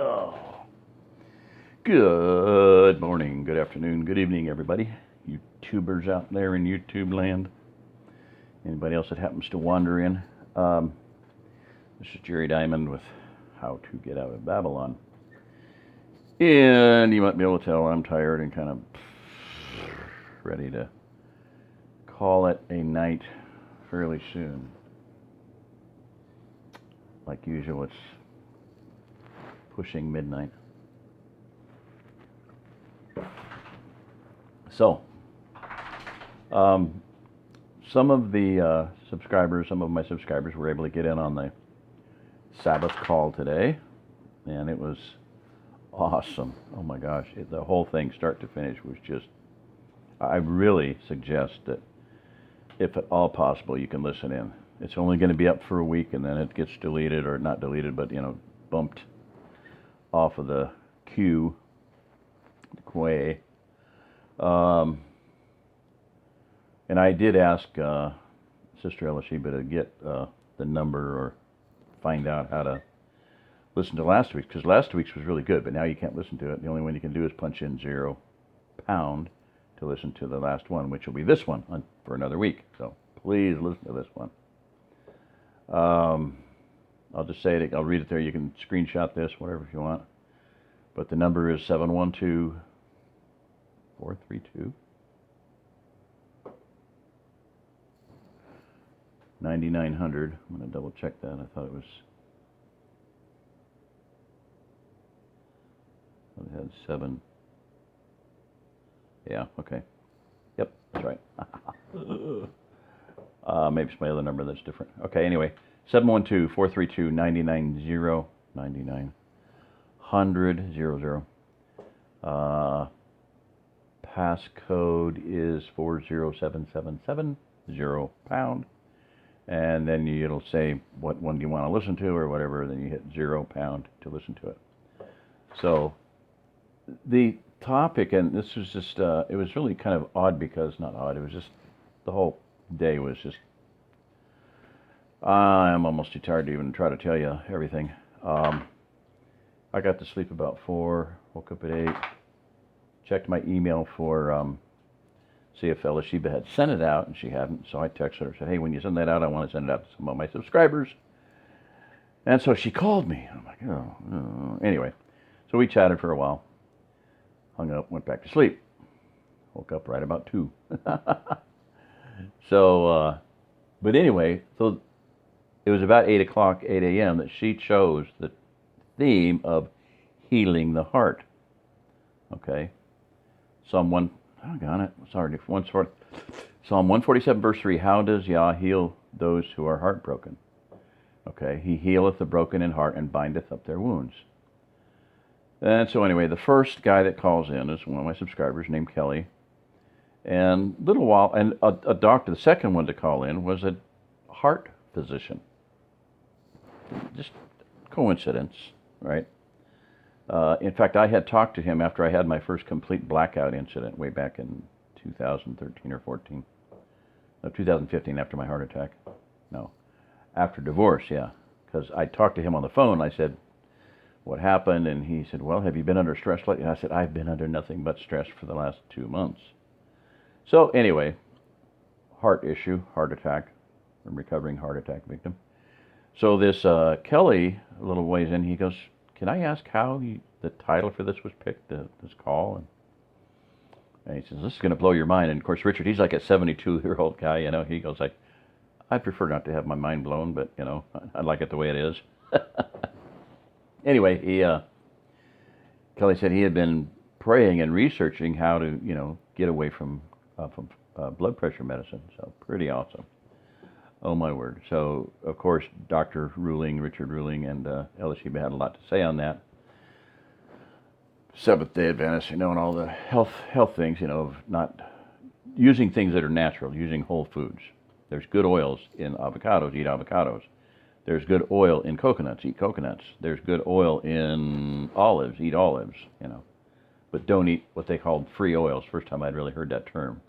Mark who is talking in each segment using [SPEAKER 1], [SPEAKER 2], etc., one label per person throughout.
[SPEAKER 1] Oh, good morning, good afternoon, good evening, everybody. YouTubers out there in YouTube land. Anybody else that happens to wander in. This is Jerry Diamond with How to Get Out of Babylon. And you might be able to tell I'm tired and kind of ready to call it a night fairly soon. Like usual, it's pushing midnight. So, some of my subscribers were able to get in on the Sabbath call today, and it was awesome. Oh my gosh, the whole thing, start to finish, was just, I really suggest that if at all possible, you can listen in. It's only going to be up for a week, and then it gets deleted, or not deleted, but, bumped off of the queue. And I did ask Sister Elisheba to get the number or find out how to listen to last week's, because last week's was really good, but now you can't listen to it. The only one you can do is punch in £0 to listen to the last one, which will be this one for another week. So please listen to this one. I'll just say it. I'll read it there. You can screenshot this, whatever if you want. But the number is 712-432. 9900. I'm going to double check that. I thought it had 7. Yeah, okay. Yep, that's right. Maybe it's my other number that's different. Okay, anyway, 712-432-9900. 9900. Passcode is 40777, £0. And then it'll say what one do you want to listen to or whatever, then you hit £0 to listen to it. So the topic, and this was just, it was really kind of odd because, not odd, it was just, the whole day was just, I'm almost too tired to even try to tell you everything. I got to sleep about 4, woke up at 8, checked my email for, see if Elisheba had sent it out, and she hadn't, so I texted her, said, hey, when you send that out, I want to send it out to some of my subscribers. And so she called me. I'm like, oh. Anyway, so we chatted for a while, hung up, went back to sleep, woke up right about 2. So, but anyway, so it was about 8 o'clock, 8 a.m. that she chose the theme of healing the heart. Okay, Psalm 147, verse 3, how does Yah heal those who are heartbroken? Okay, he healeth the broken in heart and bindeth up their wounds. And so anyway, the first guy that calls in is one of my subscribers named Kelly. And a doctor, the second one to call in was a heart physician. Just coincidence, right? In fact, I had talked to him after I had my first complete blackout incident way back in 2013 or 14. No, 2015, after my heart attack. No, after divorce, yeah. Because I talked to him on the phone. I said, what happened? And he said, well, have you been under stress lately? And I said, I've been under nothing but stress for the last 2 months. So anyway, heart issue, heart attack. I'm a recovering heart attack victim. So this Kelly, a little ways in, he goes, can I ask how the title for this was picked, this call? And he says, this is going to blow your mind. And of course, Richard, he's like a 72-year-old guy, he goes like, I prefer not to have my mind blown, but, I like it the way it is. Anyway, Kelly said he had been praying and researching how to, get away from blood pressure medicine. So pretty awesome. Oh, my word. So, of course, Richard Ruling, and Elisheba had a lot to say on that. Seventh-day Adventists, and all the health things, of not using things that are natural, using whole foods. There's good oils in avocados, eat avocados. There's good oil in coconuts, eat coconuts. There's good oil in olives, eat olives, But don't eat what they called free oils. First time I'd really heard that term.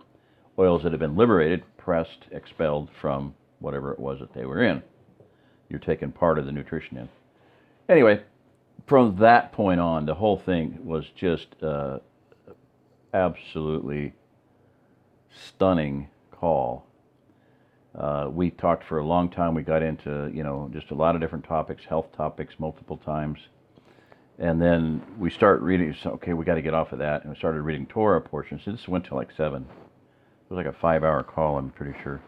[SPEAKER 1] Oils that have been liberated, pressed, expelled from whatever it was that they were in. You're taking part of the nutrition in. Anyway, from that point on, the whole thing was just absolutely stunning call. We talked for a long time. We got into, just a lot of different topics, health topics, multiple times. And then we start reading, so, okay, we got to get off of that. And we started reading Torah portions. This went to like 7. It was like a 5-hour call, I'm pretty sure.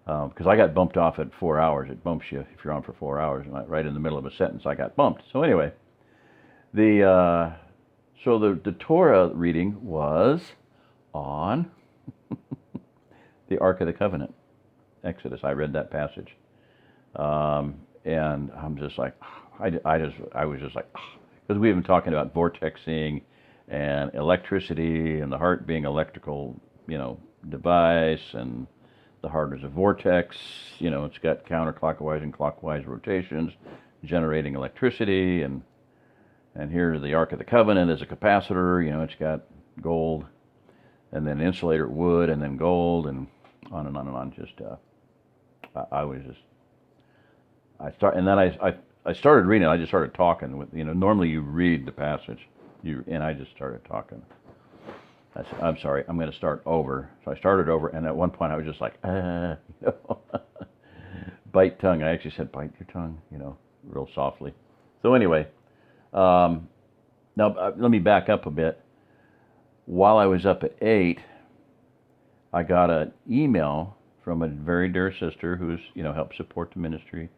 [SPEAKER 1] Because I got bumped off at 4 hours. It bumps you if you're on for 4 hours. And right in the middle of a sentence, I got bumped. So anyway, the Torah reading was on the Ark of the Covenant, Exodus. I read that passage, and I'm just like, I was just like, because we've been talking about vortexing and electricity and the heart being electrical, device, and the heart is a vortex. It's got counterclockwise and clockwise rotations, generating electricity, and here the Ark of the Covenant is a capacitor. It's got gold, and then insulator wood, and then gold, and on and on and on. Just I started reading. I just started talking with, normally you read the passage, and I just started talking. I said, I'm sorry, I'm going to start over. So I started over, and at one point I was just like, bite tongue. I actually said, bite your tongue, real softly. So anyway, now let me back up a bit. While I was up at 8, I got an email from a very dear sister who's, helped support the ministry.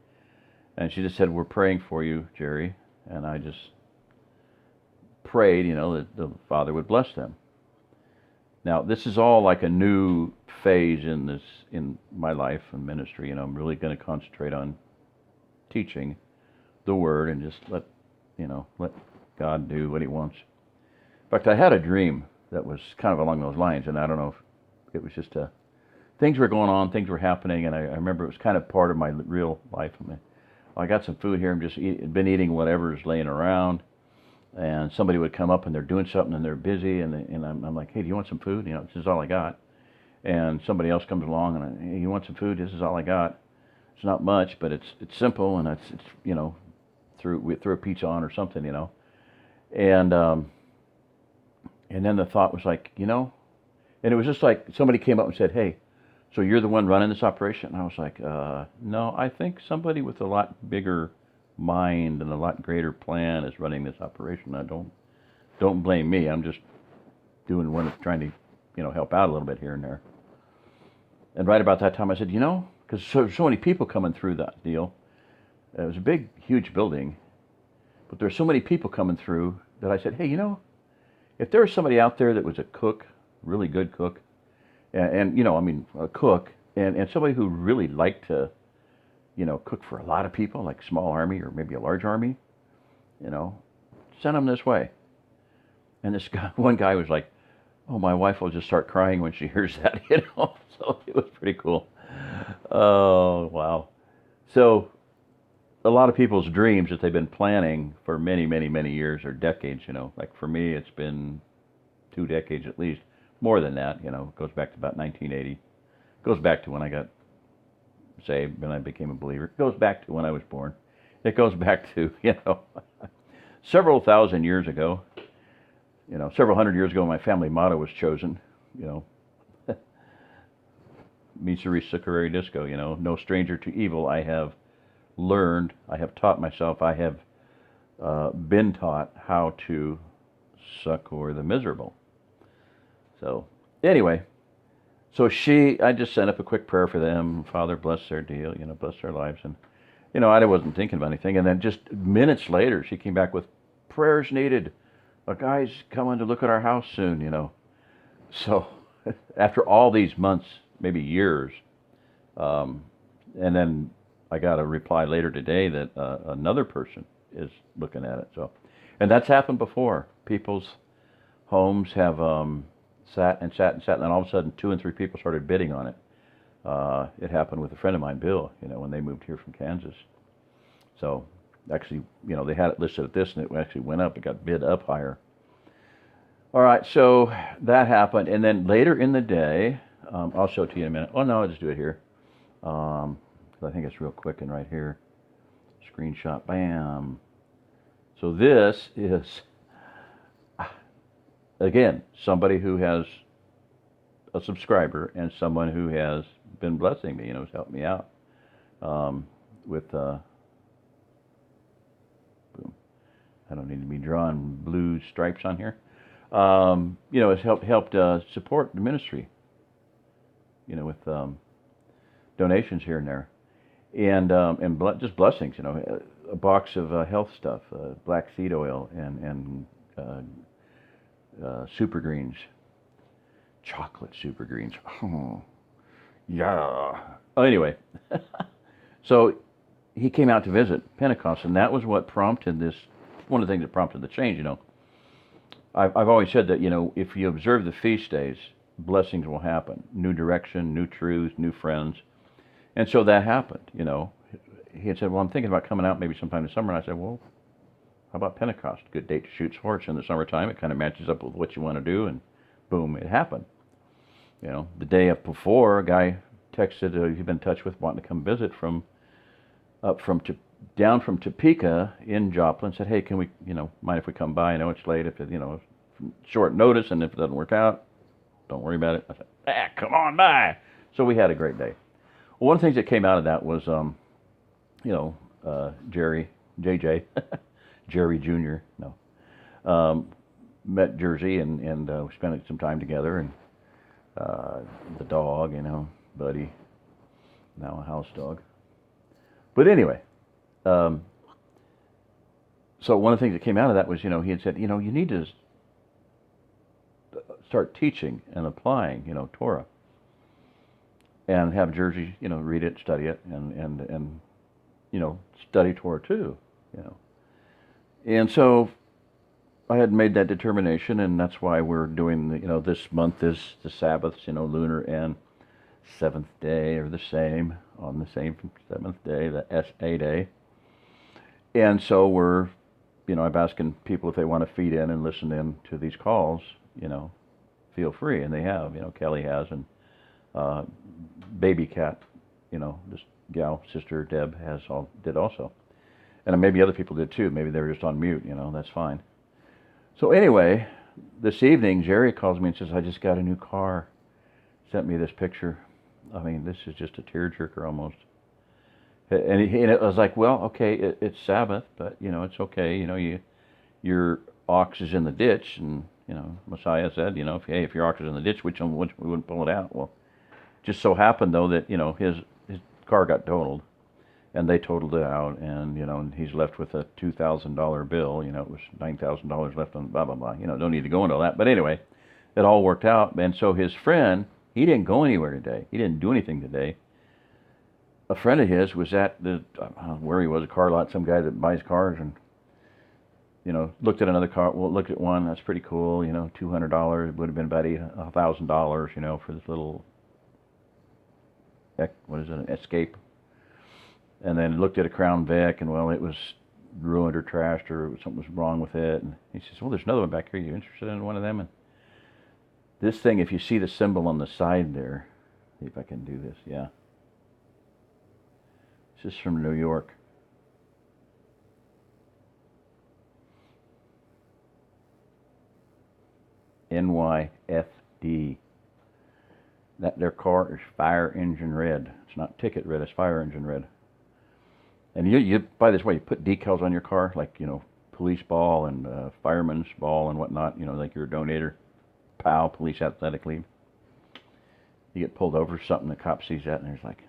[SPEAKER 1] And she just said, we're praying for you, Jerry. And I just prayed, that the Father would bless them. Now, this is all like a new phase in my life and ministry, and I'm really going to concentrate on teaching the Word and just let God do what He wants. In fact, I had a dream that was kind of along those lines, and I don't know if it was just things were going on, things were happening, and I remember it was kind of part of my real life. I got some food here. I'm just been eating whatever's laying around, and somebody would come up and they're doing something and they're busy, and I'm like, hey, do you want some food? This is all I got. And somebody else comes along and hey, you want some food? This is all I got. It's not much, but it's simple, and it's we threw a pizza on or something, and then the thought was like, and it was just like somebody came up and said, hey, so you're the one running this operation? And I was like, no, I think somebody with a lot bigger mind and a lot greater plan is running this operation. I don't blame me. I'm just doing one that's trying to, help out a little bit here and there. And right about that time, I said, because so many people coming through that deal. It was a big, huge building, but there's so many people coming through that I said, hey, if there was somebody out there that was a cook, really good cook, and a cook, and somebody who really liked to, cook for a lot of people, like small army or maybe a large army, send them this way. And this guy, one guy was like, oh, my wife will just start crying when she hears that, So it was pretty cool. Oh, wow. So a lot of people's dreams that they've been planning for many, many, many years or decades, like for me, it's been 2 decades at least, more than that, it goes back to about 1980. It goes back to when I got saved, when I became a believer. It goes back to when I was born. It goes back to, several thousand years ago, several hundred years ago, my family motto was chosen, Miseri Securii Disco, no stranger to evil. I have learned, I have taught myself, I have been taught how to succor the miserable. So anyway, I just sent up a quick prayer for them. Father, bless their deal, bless their lives. And, I wasn't thinking about anything. And then just minutes later, she came back with prayers needed. A guy's coming to look at our house soon, So after all these months, maybe years, and then I got a reply later today that another person is looking at it. So, and that's happened before. People's homes have sat, and then all of a sudden 2 and 3 people started bidding on it. It happened with a friend of mine, Bill, when they moved here from Kansas. So actually, they had it listed at this, and it actually went up. It got bid up higher. All right, so that happened. And then later in the day, I'll show it to you in a minute. Oh, no, I'll just do it here. I think it's real quick and right here. Screenshot, bam. So this is, again, somebody who has a subscriber and someone who has been blessing me, has helped me out with. Boom. I don't need to be drawing blue stripes on here. Has helped support the ministry. With donations here and there, and just blessings. A box of health stuff, black seed oil, and super greens, chocolate super greens. Oh, yeah. Oh, anyway, so he came out to visit Pentecost, and that was what prompted this. One of the things that prompted the change. I've always said that if you observe the feast days, blessings will happen. New direction, new truths, new friends. And so that happened, He had said, well, I'm thinking about coming out maybe sometime in summer. And I said, well, how about Pentecost? Good date to shoot sports in the summertime. It kind of matches up with what you want to do. And boom, it happened. The day before, a guy texted he'd been in touch with, wanting to come visit down from Topeka in Joplin. Said, hey, can we, mind if we come by? I know it's late, if it, short notice, and if it doesn't work out, don't worry about it. I said, come on by. So we had a great day. Well, one of the things that came out of that was, Jerry, JJ, Jerry Jr., met Jersey, and we spent some time together, and the dog, Buddy, now a house dog. But anyway, so one of the things that came out of that was, he had said, you need to start teaching and applying, Torah, and have Jersey, read it, study it, and study Torah too, And so I had made that determination, and that's why we're doing, this month is the Sabbaths, lunar and seventh day are the same, on the same seventh day, the SA day. And so we're, I'm asking people if they want to feed in and listen in to these calls, feel free. And they have, Kelly has, and Baby Cat, this gal, Sister Deb did also. And maybe other people did too. Maybe they were just on mute, that's fine. So anyway, this evening, Jerry calls me and says, I just got a new car. Sent me this picture. I mean, this is just a tearjerker almost. And it was like, well, okay, it's Sabbath, but, it's okay. Your ox is in the ditch, and, Messiah said, if your ox is in the ditch, we wouldn't pull it out. Well, just so happened, though, that, his car got totaled, and they totaled it out, and, he's left with a $2,000 bill. It was $9,000 left on blah, blah, blah. Don't need to go into all that. But anyway, it all worked out. And so his friend, he didn't go anywhere today. He didn't do anything today. A friend of his was at where he was, a car lot, some guy that buys cars, and, looked at another car. Well, looked at one, that's pretty cool, $200. It would have been about $1,000, for this little, an Escape. And then looked at a Crown Vic, and, well, it was ruined or trashed, or something was wrong with it. And he says, well, there's another one back here. You interested in one of them? And this thing, if you see the symbol on the side there, see if I can do this, yeah. This is from New York. NYFD. Their car is fire engine red. It's not ticket red, it's fire engine red. And you by this way, you put decals on your car, like, police ball and fireman's ball and whatnot, like you're a donator. POW, police athletic league. You get pulled over for something, the cop sees that, and he's like,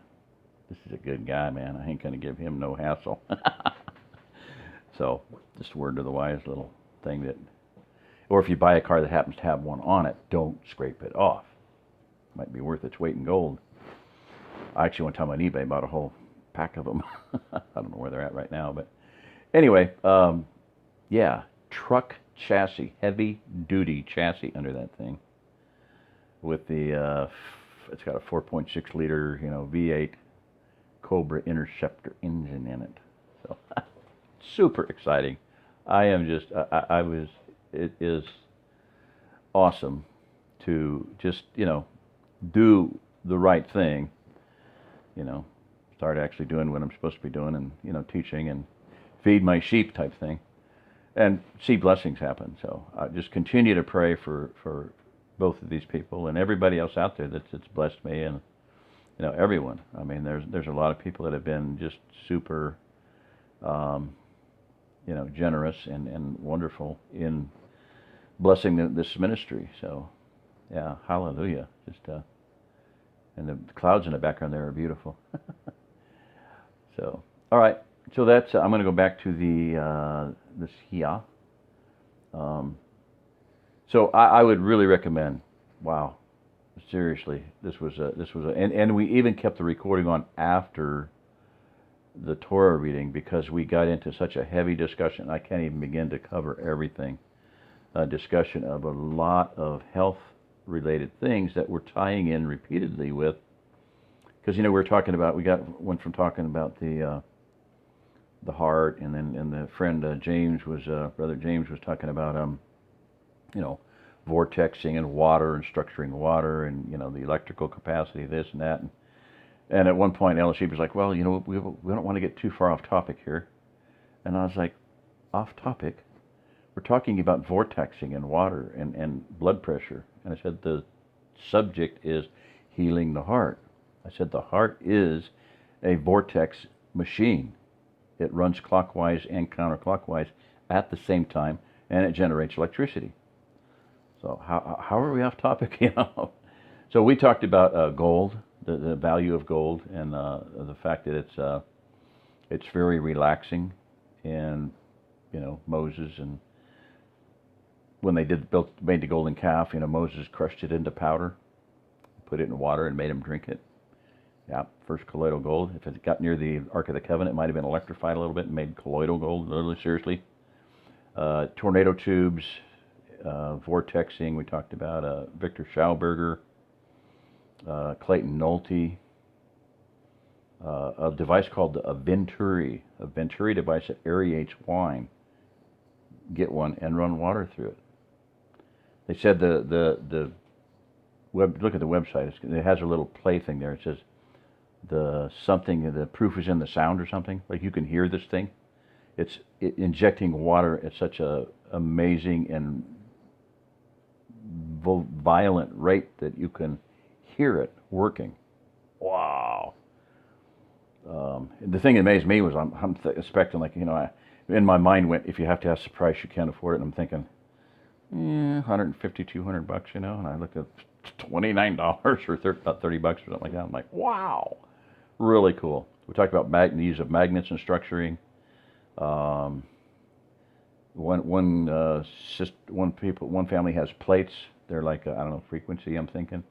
[SPEAKER 1] this is a good guy, man. I ain't going to give him no hassle. So, just a word to the wise, little thing that, or if you buy a car that happens to have one on it, don't scrape it off. Might be worth its weight in gold. I actually one time on eBay bought a whole pack of them. I don't know where they're at right now, but anyway, yeah, truck chassis, heavy duty chassis under that thing, with the it's got a 4.6 liter V8 Cobra Interceptor engine in it. So super exciting. It is awesome to just do the right thing, start actually doing what I'm supposed to be doing, and teaching and feed my sheep type thing. and see blessings happen. So just continue to pray for both of these people and everybody else out there that's blessed me, and everyone. I mean, there's a lot of people that have been just super, generous and wonderful in blessing this ministry. So, yeah, hallelujah. Just and the clouds in the background there are beautiful. So, all right. So that's I'm going to go back to this here. So I would really recommend. Wow, seriously, this was and we even kept the recording on after the Torah reading because we got into such a heavy discussion. I can't even begin to cover everything. A discussion of a lot of health-related things that we're tying in repeatedly with, because we're talking about went from talking about the heart, and the friend brother James was talking about vortexing and water and structuring water and the electrical capacity, this and that, and at one point LSU was like, well, we don't want to get too far off topic here, and I was like, off topic? We're talking about vortexing and water and blood pressure, and I said the subject is healing the heart. I said the heart is a vortex machine. It runs clockwise and counterclockwise at the same time, and it generates electricity. So how are we off topic? So we talked about gold, the value of gold, and the fact that it's very relaxing, and Moses, and when they made the golden calf, Moses crushed it into powder, put it in water, and made him drink it. Yeah, first colloidal gold. If it got near the Ark of the Covenant, it might have been electrified a little bit and made colloidal gold, literally, seriously. Tornado tubes, vortexing, we talked about Victor Schauberger, Clayton Nolte, a device called a Venturi device that aerates wine. Get one and run water through it. They said the look at the website. It has a little play thing there. It says the proof is in the sound or something. Like you can hear this thing. It's injecting water at such a amazing and violent rate that you can hear it working. Wow. The thing that amazed me was I'm expecting, like, in my mind went, if you have to ask the price, you can't afford it. And I'm thinking, $150, $200, and I looked at $29 or about $30 or something like that. I'm like, wow, really cool. We talked about the use of magnets and structuring. One family has plates. They're like I don't know, frequency. I'm thinking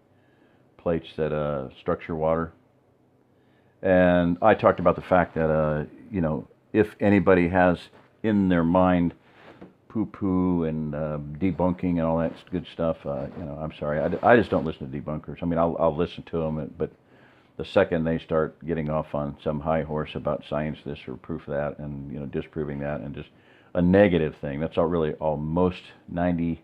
[SPEAKER 1] plates that structure water. And I talked about the fact that if anybody has in their mind poo-poo and debunking and all that good stuff, I'm sorry, I just don't listen to debunkers. I mean, I'll listen to them, but the second they start getting off on some high horse about science this or proof that, and disproving that, and just a negative thing, that's most 90.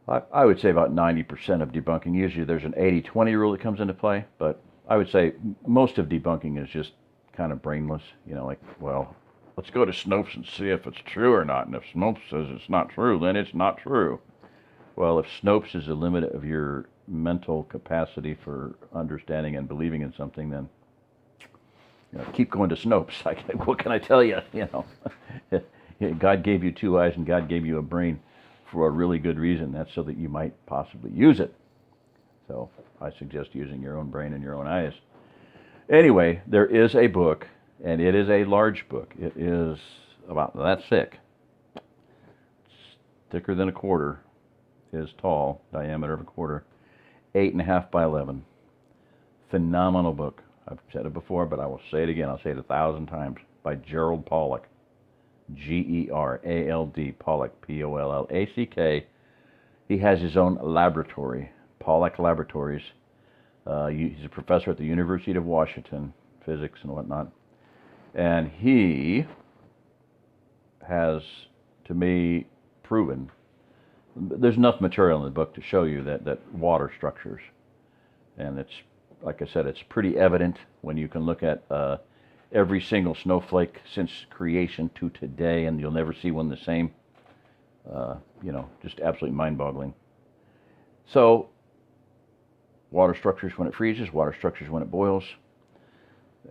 [SPEAKER 1] I would say about 90% of debunking. Usually there's an 80-20 rule that comes into play, but I would say most of debunking is just kind of brainless. Like, well, let's go to Snopes and see if it's true or not. And if Snopes says it's not true, then it's not true. Well, if Snopes is the limit of your mental capacity for understanding and believing in something, then keep going to Snopes. What can I tell you? God gave you two eyes and God gave you a brain for a really good reason. That's so that you might possibly use it. So I suggest using your own brain and your own eyes. Anyway, there is a book, and it is a large book. It is about that thick. It's thicker than a quarter. It is tall, diameter of a quarter. 8.5 by 11. Phenomenal book. I've said it before, but I will say it again. I'll say it 1,000 times. By Gerald Pollack. Gerald Pollack, Pollack. He has his own laboratory, Pollack Laboratories. He's a professor at the University of Washington, physics and whatnot. And he has, to me, proven, there's enough material in the book to show you that water structures. And it's, like I said, it's pretty evident when you can look at every single snowflake since creation to today, and you'll never see one the same. Just absolutely mind-boggling. So, water structures when it freezes, water structures when it boils,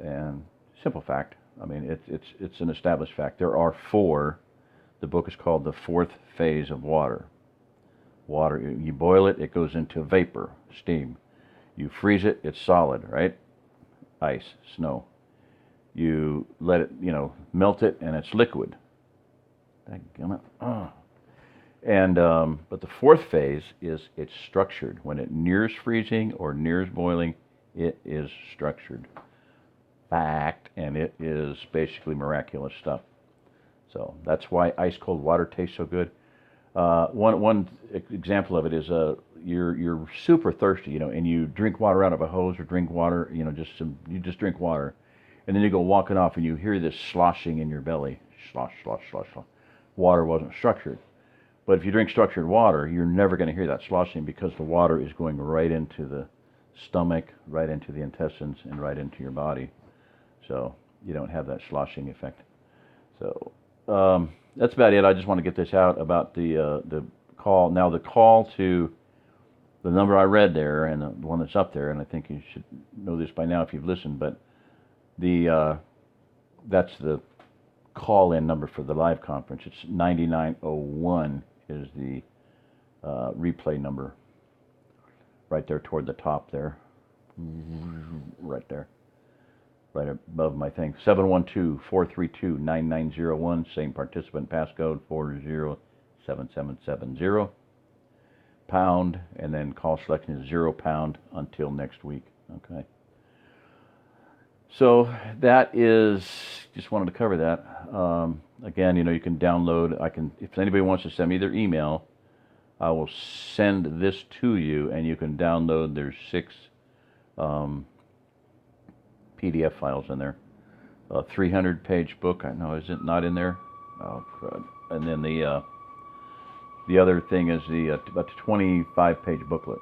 [SPEAKER 1] and simple fact. I mean, it's an established fact. There are four. The book is called The Fourth Phase of Water. Water, you boil it, it goes into vapor, steam. You freeze it, it's solid, right? Ice, snow. You let it, melt it, and it's liquid. And but the fourth phase is it's structured. When it nears freezing or nears boiling, it is structured. Fact, and it is basically miraculous stuff. So that's why ice cold water tastes so good. One example of it is you're super thirsty, and you drink water out of a hose or drink water, you just drink water, and then you go walking off and you hear this sloshing in your belly, slosh, slosh, slosh, slosh. Water wasn't structured. But if you drink structured water, you're never going to hear that sloshing because the water is going right into the stomach, right into the intestines, and right into your body. So you don't have that sloshing effect. So that's about it. I just want to get this out about the call. Now the call to the number I read there and the one that's up there, and I think you should know this by now if you've listened, but that's the call-in number for the live conference. It's 9901 is the replay number right there toward the top there. Right there. Right above my thing. 712-432-9901. Same participant passcode 407770. Pound, and then call selection is £0 until next week. Okay. So that is, just wanted to cover that. Again, you can download, if anybody wants to send me their email, I will send this to you, and you can download. There's 6 PDF files in there. A 300-page book. I know, is it not in there? Oh, crud. And then the other thing is about a 25-page booklet.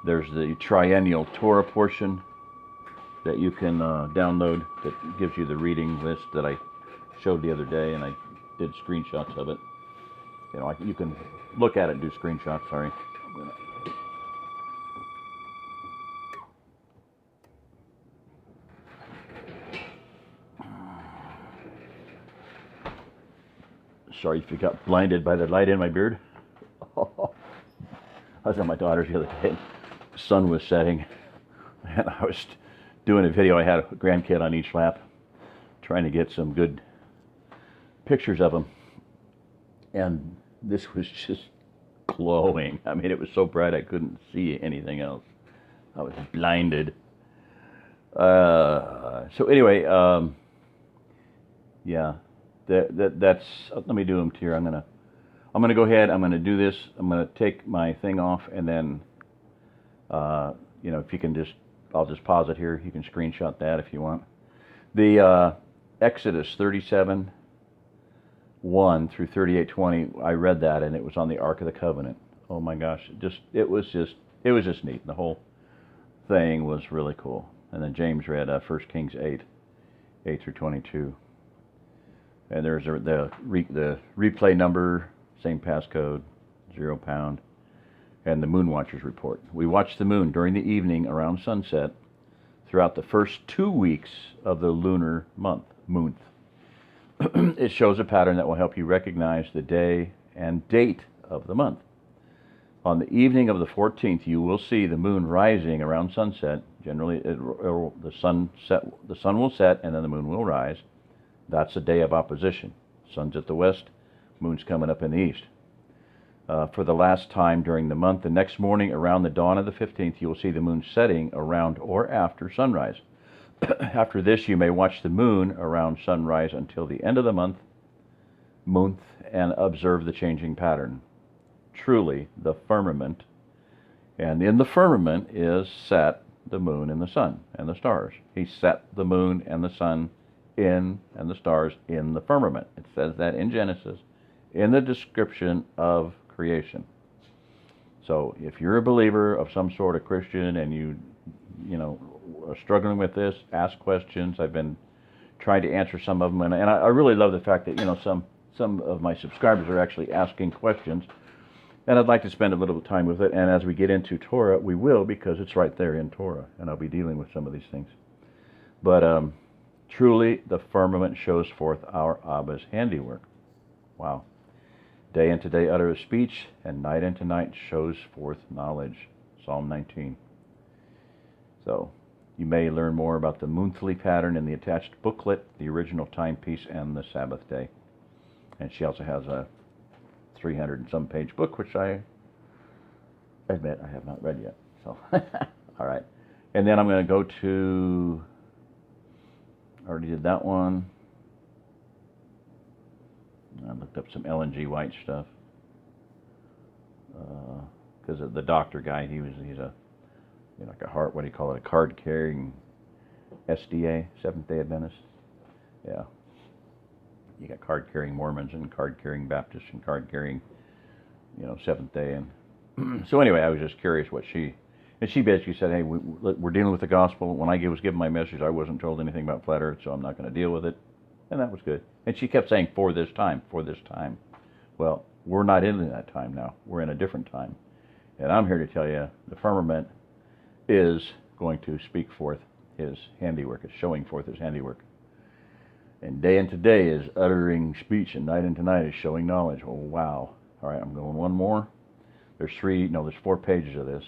[SPEAKER 1] There's the triennial Torah portion that you can download that gives you the reading list that I showed the other day, and I did screenshots of it. You can look at it and do screenshots. Sorry. Sorry if you got blinded by the light in my beard. I was at my daughter's the other day. The sun was setting, and I was doing a video. I had a grandkid on each lap, trying to get some good pictures of him. And this was just glowing. I mean, it was so bright I couldn't see anything else. I was blinded. So anyway, yeah. That's. Let me do them here. I'm gonna go ahead. I'm gonna do this. I'm gonna take my thing off, and then, if you can I'll just pause it here. You can screenshot that if you want. The Exodus 37:1 through 38:20. I read that, and it was on the Ark of the Covenant. Oh my gosh! It was just neat. The whole thing was really cool. And then James read 1 Kings 8 through 22. And there's the replay number, same passcode, £0. And the Moon Watchers report. We watch the moon during the evening around sunset throughout the first 2 weeks of the lunar month. It shows a pattern that will help you recognize the day and date of the month. On the evening of the 14th, you will see the moon rising around sunset. Generally, the sun will set, and then the moon will rise. That's a day of opposition. Sun's at the west, moon's coming up in the east. For the last time during the month, the next morning around the dawn of the 15th, you will see the moon setting around or after sunrise. After this, you may watch the moon around sunrise until the end of the month, and observe the changing pattern. Truly, the firmament, and in the firmament is set the moon and the sun and the stars. He set the moon and the sun and the stars in the firmament. It says that in Genesis, in the description of creation. So if you're a believer of some sort of Christian and you are struggling with this, ask questions. I've been trying to answer some of them, and I really love the fact that some of my subscribers are actually asking questions, and I'd like to spend a little time with it. And as we get into Torah, we will, because it's right there in Torah, and I'll be dealing with some of these things. But truly, the firmament shows forth our Abba's handiwork. Wow. Day unto day uttereth speech, and night unto night shows forth knowledge. Psalm 19. So, you may learn more about the monthly pattern in the attached booklet, the original timepiece, and the Sabbath day. And she also has a 300 and some page book, which I admit I have not read yet. So, all right. And then I'm going to go to, I already did that one. I looked up some Ellen G. White stuff. Because of the doctor guy, he's a, like a heart, what do you call it, a card-carrying SDA, Seventh-day Adventist. Yeah. You got card-carrying Mormons and card-carrying Baptists and card-carrying, Seventh-day. And so anyway, I was just curious what she basically said, hey, we're dealing with the gospel. When I was given my message, I wasn't told anything about flat earth, so I'm not going to deal with it. And that was good. And she kept saying, for this time, for this time. Well, we're not in that time now. We're in a different time. And I'm here to tell you, the firmament is going to speak forth his handiwork. It's showing forth his handiwork. And day into day is uttering speech, and night into night is showing knowledge. Oh, wow. All right, I'm going one more. There's 4 pages of this.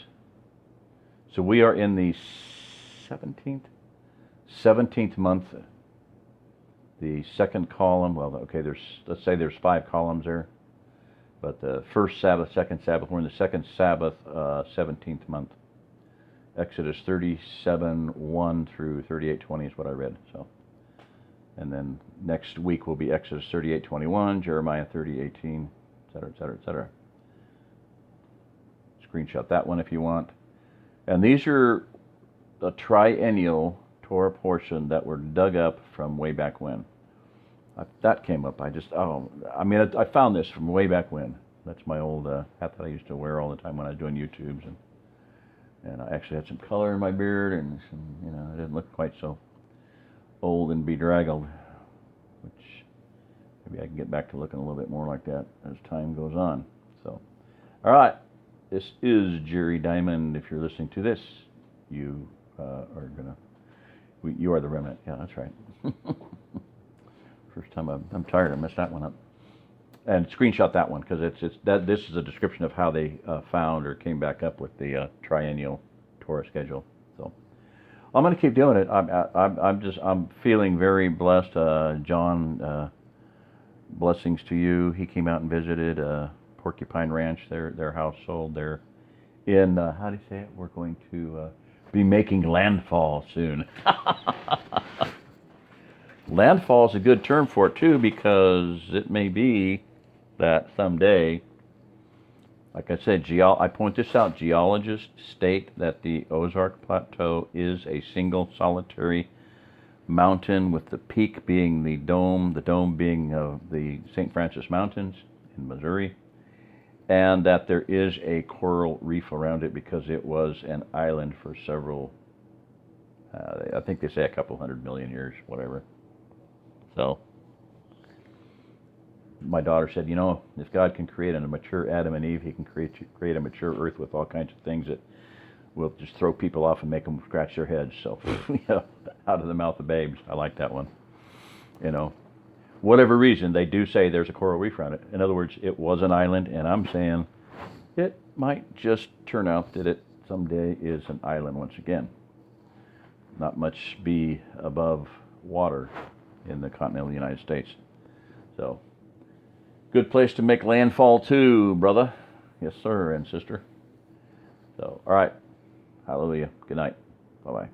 [SPEAKER 1] So we are in the 17th month. The second column, well, okay, let's say there's 5 columns there. But the first Sabbath, second Sabbath, we're in the second Sabbath, 17th month. Exodus 37:1 through 38:20 is what I read. So, and then next week will be Exodus 38:21, Jeremiah 30:18, etc., etc., etc. Screenshot that one if you want. And these are a triennial Torah portion that were dug up from way back when. That came up. I found this from way back when. That's my old hat that I used to wear all the time when I was doing YouTubes, and I actually had some color in my beard, and I didn't look quite so old and bedraggled, which maybe I can get back to looking a little bit more like that as time goes on. So, all right, this is Jerry Diamond. If you're listening to this, you you are the remnant. Yeah, that's right. First time I'm tired. I messed that one up. And screenshot that one, because this is a description of how they found or came back up with the triennial Torah schedule. So I'm going to keep doing it. I'm feeling very blessed. John, blessings to you. He came out and visited Porcupine Ranch. Their house sold. They're in how do you say it? We're going to be making landfall soon. Landfall is a good term for it too, because it may be that someday, like I said, I point this out, geologists state that the Ozark Plateau is a single solitary mountain, with the peak being the dome being the St. Francis Mountains in Missouri, and that there is a coral reef around it because it was an island for several, I think they say a couple 100 million years, whatever. So, my daughter said, if God can create a mature Adam and Eve, he can create a mature earth with all kinds of things that will just throw people off and make them scratch their heads. So, out of the mouth of babes. I like that one. Whatever reason, they do say there's a coral reef around it. In other words, it was an island, and I'm saying it might just turn out that it someday is an island once again. Not much be above water in the continental United States. So, good place to make landfall too, brother. Yes, sir, and sister. So, all right. Hallelujah. Good night. Bye-bye.